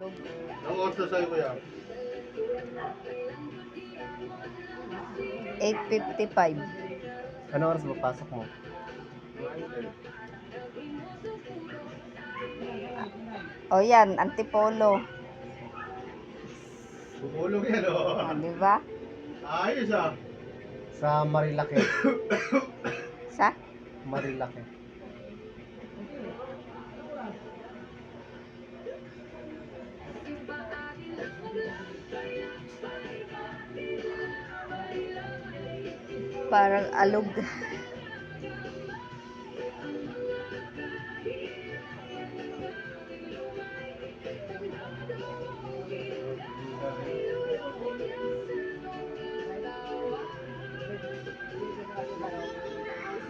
Ang oras na sa'yo, kuya? 8:55. Ano oras ba pasok mo? O yan, antipolo. Bumulong yan, oh. Di ba? Ayos, ah. Sa Marilake. Sa? Marilake. Parang alog.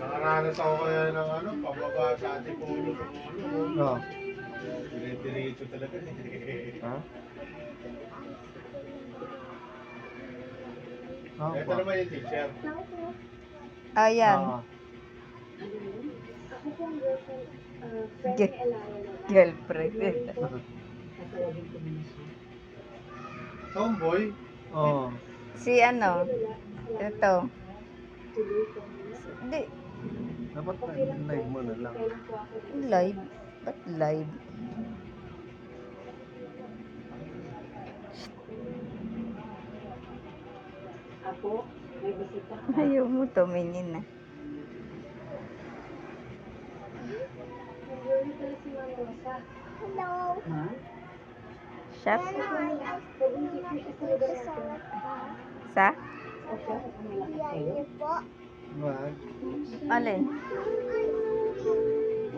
Nakaranas ako kaya ng ano, pababa sa ating pulo sa pulo. Oo. Dire-diretso talaga. Ha? Oh, Ito naman yung teacher. Ayan. Ah, Girlfriend. Tomboy. Oo. Si ano? Ito. Hindi. Dapat live mo na lang. Live. Ba't live? Ayaw mo tumingin na. Hello. Shop? Sa? Sa? Yan po. Wag. Alin?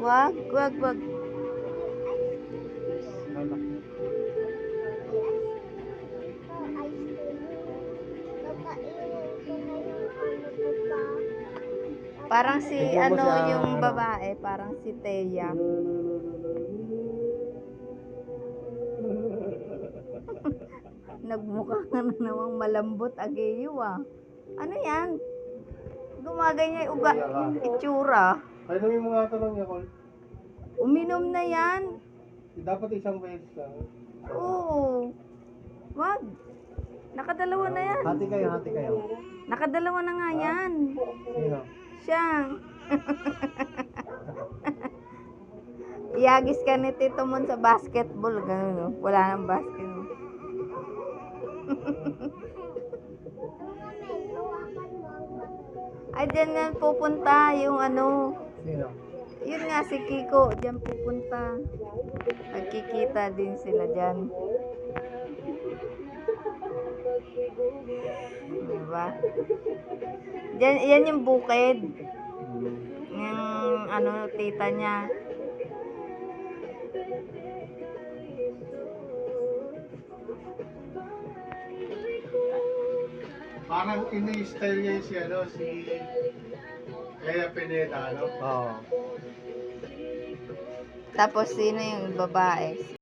Wag, wag, wag. Lalaki. Parang si Tingnan mo ano siya, yung ano. babae, parang si Teya. Nagmukha na namang malambot ageyo ah. Ano yan? Gumaganyan yung itsura. Ay, namin mga tanong niya, Col. Uminom na yan. Dapat isang beses lang. Oo. Wag. Nakadalawa na yan. Hati kayo, hati kayo. Nakadalawa na nga yan. Sino? Siya. Iyagis ka ni Tito Mon sa basketball. Ganun, no? Wala nang basketball. Ay, dyan nga pupunta yung ano. Sino? Yun nga si Kiko. Dyan pupunta. Magkikita din sila dyan. Diba? Dyan, yan yung bukid. Yung ano, tita niya. Parang ini-style niya si ano, si Kaya Pineda, no? Oo. Tapos sino yung babae?